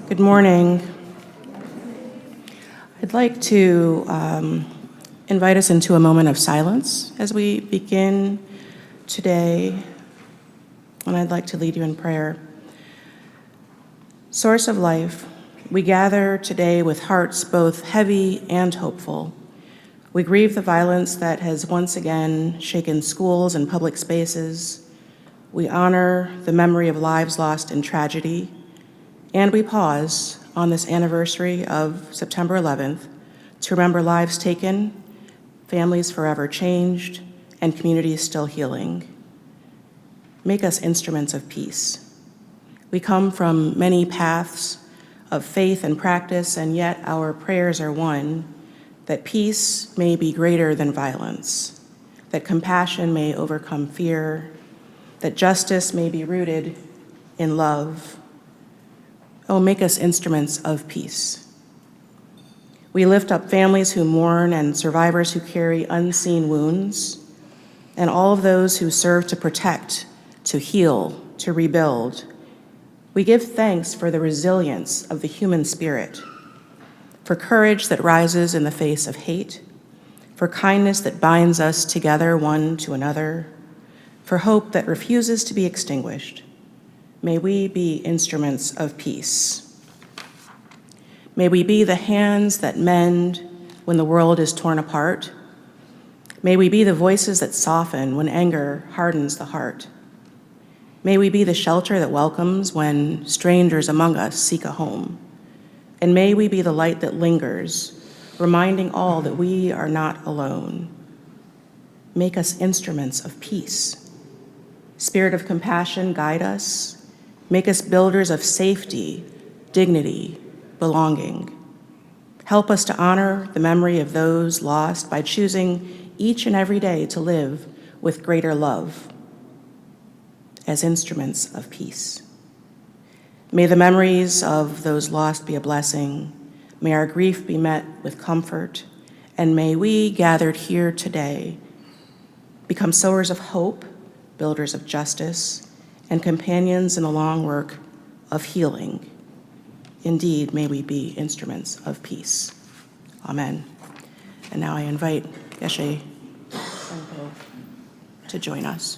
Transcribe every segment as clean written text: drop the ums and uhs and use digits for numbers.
Good morning. I'd like to invite us into a moment of silence as we begin today, and I'd like to lead you in prayer. Source of life, we gather today with hearts both heavy and hopeful. We grieve the violence that has once again shaken schools and public spaces. We honor the memory of lives lost in tragedy, and we pause on this anniversary of September 11th to remember lives taken, families forever changed, and communities still healing. Make us instruments of peace. We come from many paths of faith and practice, and yet our prayers are one: that peace may be greater than violence, that compassion may overcome fear, that justice may be rooted in love. Oh, make us instruments of peace. We lift up families who mourn and survivors who carry unseen wounds, and all of those who serve to protect, to heal, to rebuild. We give thanks for the resilience of the human spirit, for courage that rises in the face of hate, for kindness that binds us together one to another, for hope that refuses to be extinguished. May we be instruments of peace. May we be the hands that mend when the world is torn apart. May we be the voices that soften when anger hardens the heart. May we be the shelter that welcomes when strangers among us seek a home. And may we be the light that lingers, reminding all that we are not alone. Make us instruments of peace. Spirit of compassion, guide us. Make us builders of safety, dignity, belonging. Help us to honor the memory of those lost by choosing each and every day to live with greater love as instruments of peace. May the memories of those lost be a blessing. May our grief be met with comfort, and may we, gathered here today, become sowers of hope, builders of justice, and companions in the long work of healing. Indeed, may we be instruments of peace. Amen. And now I invite Geshe to join us.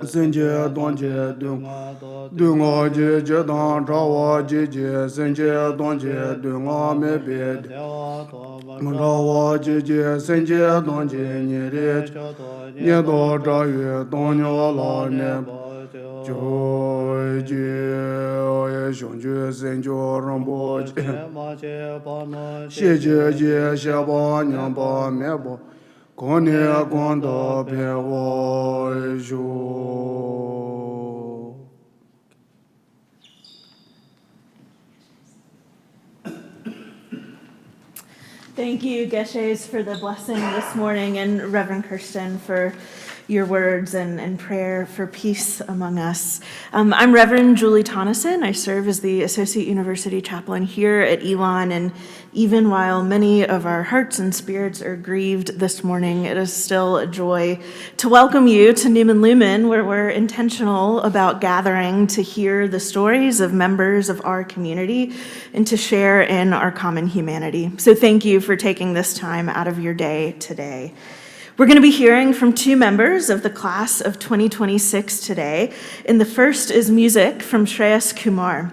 Senje donje dunga je je dan rawa je je senje donje dunga me be rawa je je senje donje nye re nye do ra yue don nyo la ne jo je ye shon ju sen ju rambo che ma che pa no she je je she ba nyam ba me bo kon ne kon do pe wo ju Thank you, Geshes, for the blessing this morning, and Reverend Kirsten for your words and prayer for peace among us. I'm Reverend Julie Tonneson. I serve as the Associate University Chaplain here at Elon, and even while many of our hearts and spirits are grieved this morning, it is still a joy to welcome you to Newman Lumen, where we're intentional about gathering to hear the stories of members of our community and to share in our common humanity. So thank you for taking this time out of your day today. We're going to be hearing from two members of the class of 2026 today, and the first is music from Shreyas Kumar.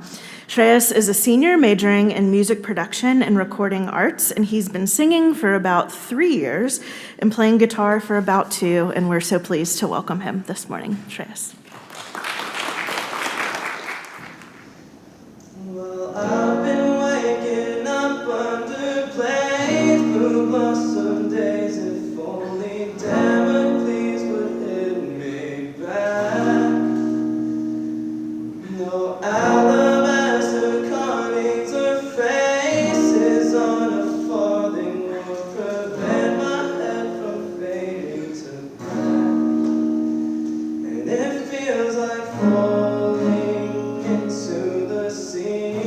Shreyas is a senior majoring in music production and recording arts, and he's been singing for about 3 years and playing guitar for about 2, and we're so pleased to welcome him this morning. Shreyas. Well, I've been waking up under planes, blue blossom days, if only damn please would hit me back. No alabaster carvings or faces on a farthing will prevent my head from fading to black. And it feels like falling into the sea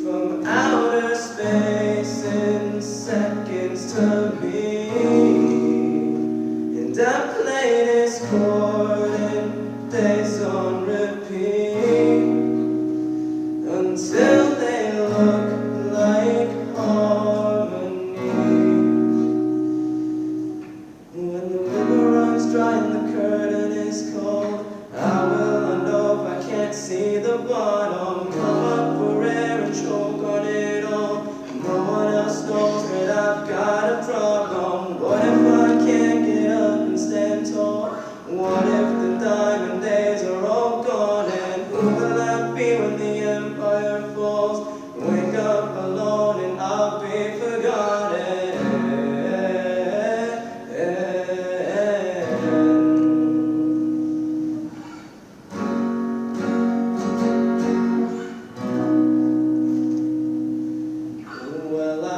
from outer space in seconds to me. And I play this chord in days on repeat until they look like harmony. When the river runs dry and the curtain is cold, how will I know if I can't see the bottom? Come up for air and choke on it all. No one else knows that I've got a problem. What if I can't get up and stand tall? What if the diamond days are all gone? And who will I be when the empire falls? Wake up alone and I'll be forgotten. Well, I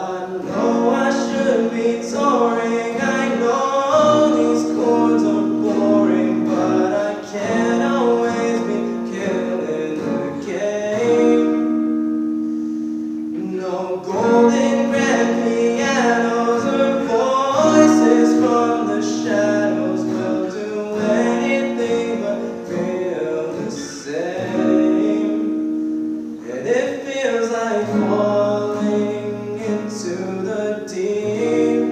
know I should be touring. I know these chords are boring, but I can't always be killing the game. No golden grand pianos or voices from the shadows will do anything but feel the same. And it feels like falling into the deep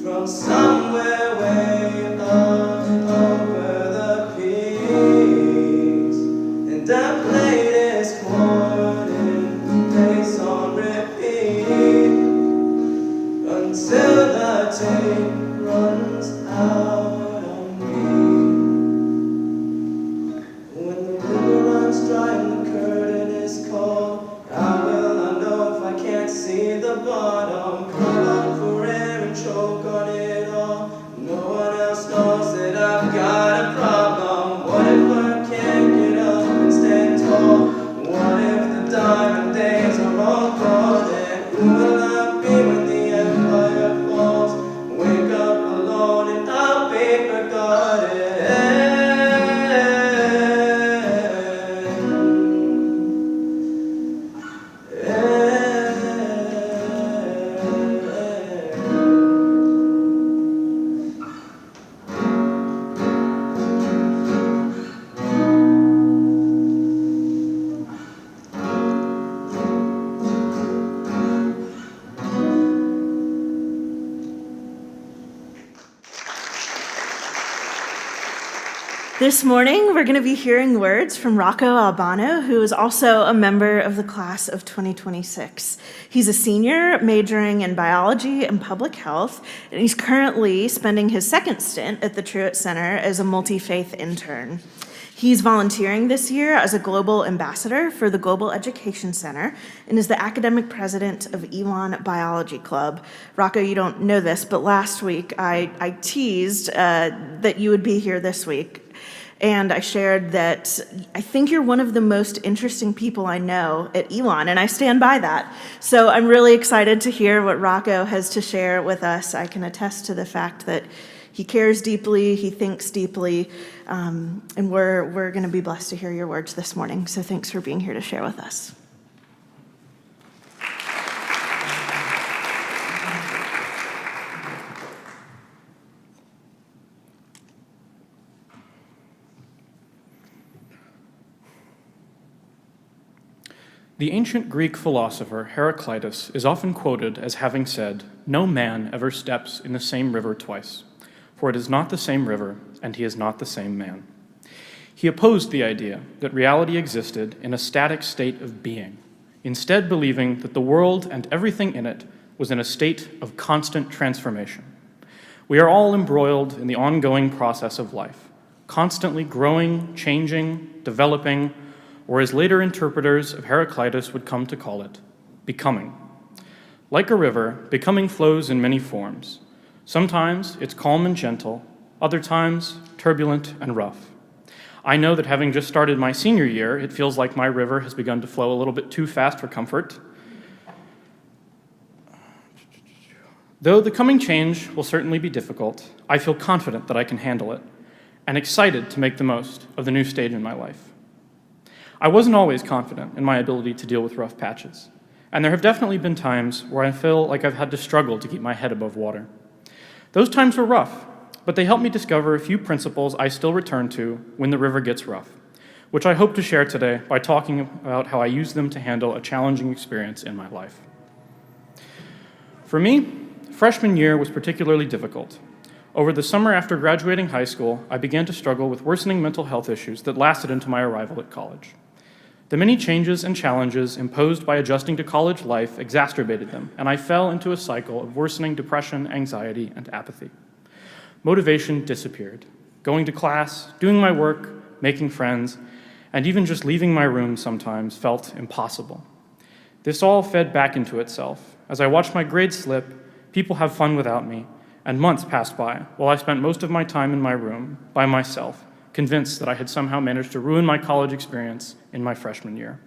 from somewhere way up over the peaks. And I play this chord in bass on repeat until the tape runs out on me. When the river runs dry and the curtain is cold, how will I know if I can't see the bottom? Come up for air and choke on it all. No one else knows that I've got a problem. What if I can't get up and stand tall? What if the diamond days are all gone? And who will I be when the empire falls? Wake up alone and I'll be forgotten. This morning, we're going to be hearing words from Rocco Albano, who is also a member of the class of 2026. He's a senior majoring in biology and public health, and he's currently spending his second stint at the Truett Center as a multi-faith intern. He's volunteering this year as a global ambassador for the Global Education Center and is the academic president of Elon Biology Club. Rocco, you don't know this, but last week I teased that you would be here this week. And I shared that I think you're one of the most interesting people I know at Elon, and I stand by that. So I'm really excited to hear what Rocco has to share with us. I can attest to the fact that he cares deeply, he thinks deeply, and we're going to be blessed to hear your words this morning. So thanks for being here to share with us. The ancient Greek philosopher Heraclitus is often quoted as having said, "No man ever steps in the same river twice, for it is not the same river, and he is not the same man." He opposed the idea that reality existed in a static state of being, instead believing that the world and everything in it was in a state of constant transformation. We are all embroiled in the ongoing process of life, constantly growing, changing, developing, or as later interpreters of Heraclitus would come to call it, becoming. Like a river, becoming flows in many forms. Sometimes it's calm and gentle, other times turbulent and rough. I know that having just started my senior year, it feels like my river has begun to flow a little bit too fast for comfort. Though the coming change will certainly be difficult, I feel confident that I can handle it, and excited to make the most of the new stage in my life. I wasn't always confident in my ability to deal with rough patches, and there have definitely been times where I feel like I've had to struggle to keep my head above water. Those times were rough, but they helped me discover a few principles I still return to when the river gets rough, which I hope to share today by talking about how I use them to handle a challenging experience in my life. For me, freshman year was particularly difficult. Over the summer after graduating high school, I began to struggle with worsening mental health issues that lasted into my arrival at college. The many changes and challenges imposed by adjusting to college life exacerbated them, and I fell into a cycle of worsening depression, anxiety, and apathy. Motivation disappeared. Going to class, doing my work, making friends, and even just leaving my room sometimes felt impossible. This all fed back into itself. As I watched my grades slip, people have fun without me, and months passed by while I spent most of my time in my room by myself, convinced that I had somehow managed to ruin my college experience in my freshman year.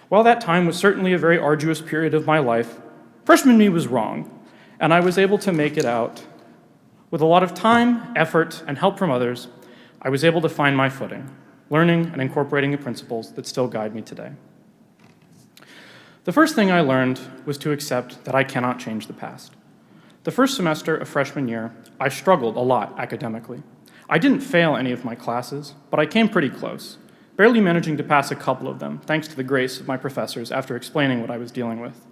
While that time was certainly a very arduous period of my life, freshman me was wrong, and I was able to make it out. With a lot of time, effort, and help from others, I was able to find my footing, learning and incorporating the principles that still guide me today. The first thing I learned was to accept that I cannot change the past. The first semester of freshman year, I struggled a lot academically. I didn't fail any of my classes, but I came pretty close, barely managing to pass a couple of them, thanks to the grace of my professors after explaining what I was dealing with.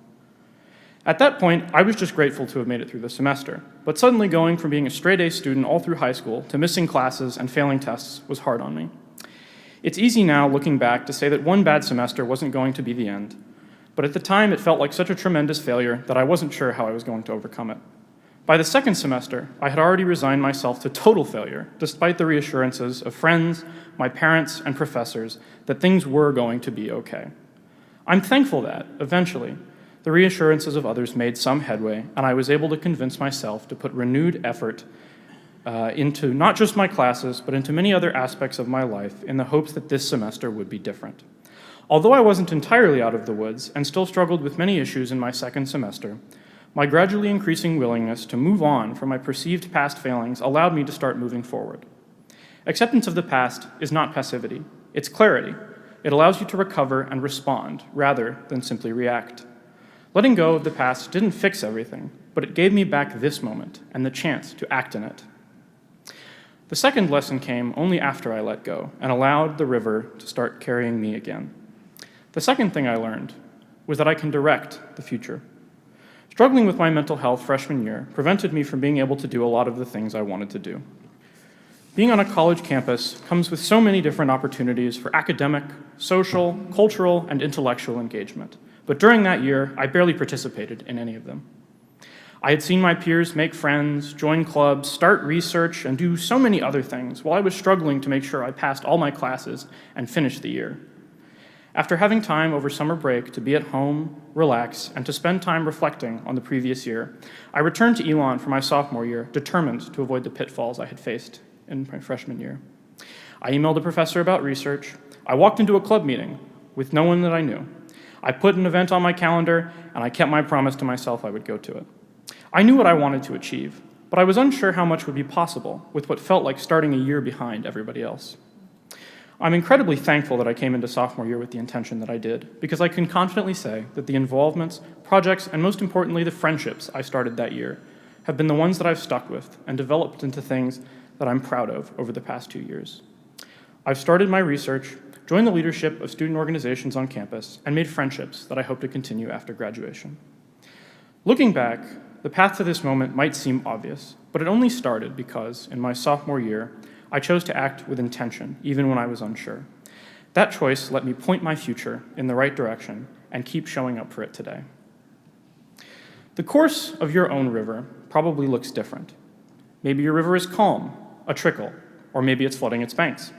At that point, I was just grateful to have made it through the semester, but suddenly going from being a straight-A student all through high school to missing classes and failing tests was hard on me. It's easy now, looking back, to say that one bad semester wasn't going to be the end, but at the time it felt like such a tremendous failure that I wasn't sure how I was going to overcome it. By the second semester, I had already resigned myself to total failure, despite the reassurances of friends, my parents, and professors that things were going to be okay. I'm thankful that, eventually, the reassurances of others made some headway, and I was able to convince myself to put renewed effort into not just my classes, but into many other aspects of my life in the hopes that this semester would be different. Although I wasn't entirely out of the woods and still struggled with many issues in my second semester, my gradually increasing willingness to move on from my perceived past failings allowed me to start moving forward. Acceptance of the past is not passivity, it's clarity. It allows you to recover and respond rather than simply react. Letting go of the past didn't fix everything, but it gave me back this moment and the chance to act in it. The second lesson came only after I let go and allowed the river to start carrying me again. The second thing I learned was that I can direct the future. Struggling with my mental health freshman year prevented me from being able to do a lot of the things I wanted to do. Being on a college campus comes with so many different opportunities for academic, social, cultural, and intellectual engagement. But during that year, I barely participated in any of them. I had seen my peers make friends, join clubs, start research, and do so many other things while I was struggling to make sure I passed all my classes and finished the year. After having time over summer break to be at home, relax, and to spend time reflecting on the previous year, I returned to Elon for my sophomore year, determined to avoid the pitfalls I had faced in my freshman year. I emailed a professor about research. I walked into a club meeting with no one that I knew. I put an event on my calendar, and I kept my promise to myself I would go to it. I knew what I wanted to achieve, but I was unsure how much would be possible with what felt like starting a year behind everybody else. I'm incredibly thankful that I came into sophomore year with the intention that I did, because I can confidently say that the involvements, projects, and most importantly, the friendships I started that year have been the ones that I've stuck with and developed into things that I'm proud of over the past 2 years. I've started my research, joined the leadership of student organizations on campus, and made friendships that I hope to continue after graduation. Looking back, the path to this moment might seem obvious, but it only started because, in my sophomore year, I chose to act with intention, even when I was unsure. That choice let me point my future in the right direction and keep showing up for it today. The course of your own river probably looks different. Maybe your river is calm, a trickle, or maybe it's flooding its banks.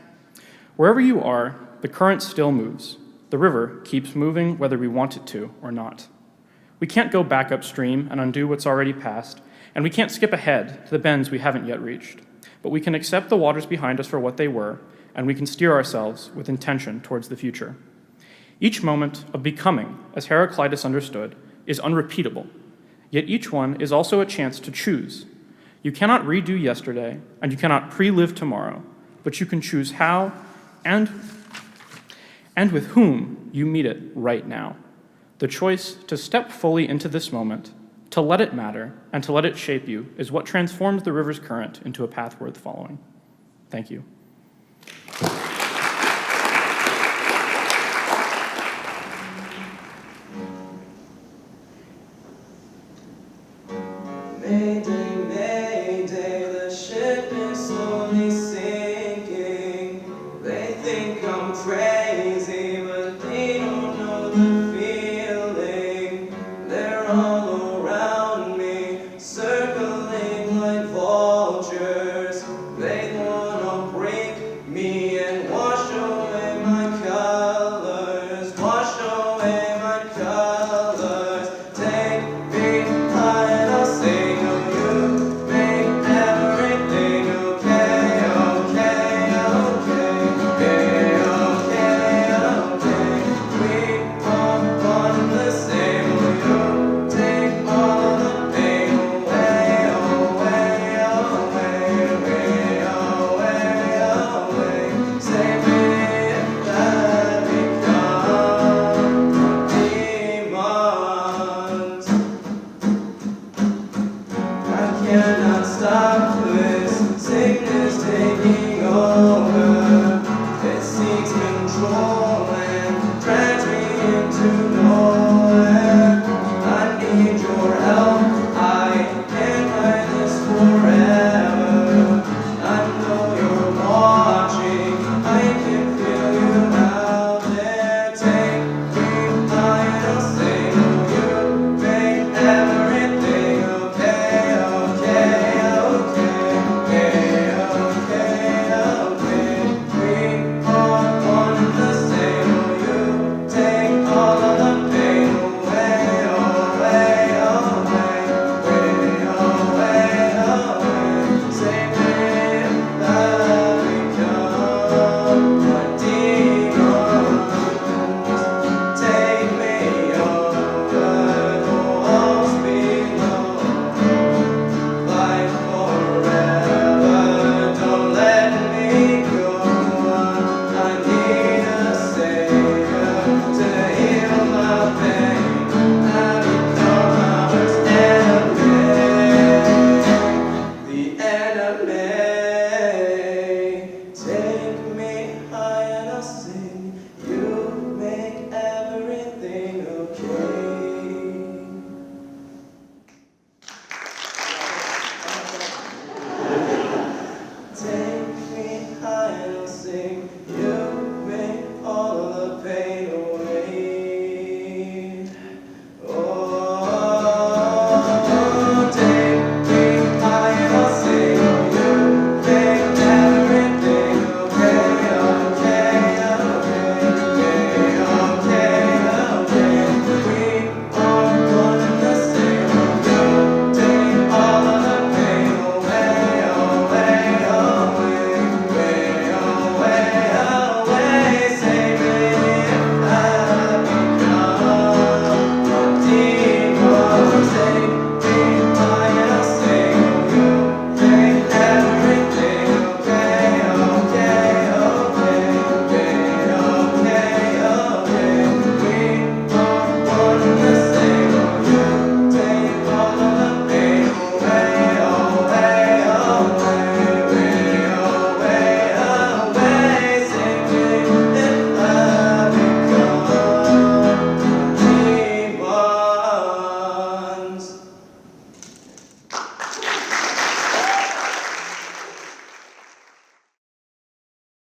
Wherever you are, the current still moves. The river keeps moving whether we want it to or not. We can't go back upstream and undo what's already passed, and we can't skip ahead to the bends we haven't yet reached. But we can accept the waters behind us for what they were, and we can steer ourselves with intention towards the future. Each moment of becoming, as Heraclitus understood, is unrepeatable, yet each one is also a chance to choose. You cannot redo yesterday, and you cannot pre-live tomorrow, but you can choose how and with whom you meet it right now. The choice to step fully into this moment, to let it matter, and to let it shape you is what transformed the river's current into a path worth following. Thank you. Mayday, mayday, the ship is slowly sinking. They think I'm crazy.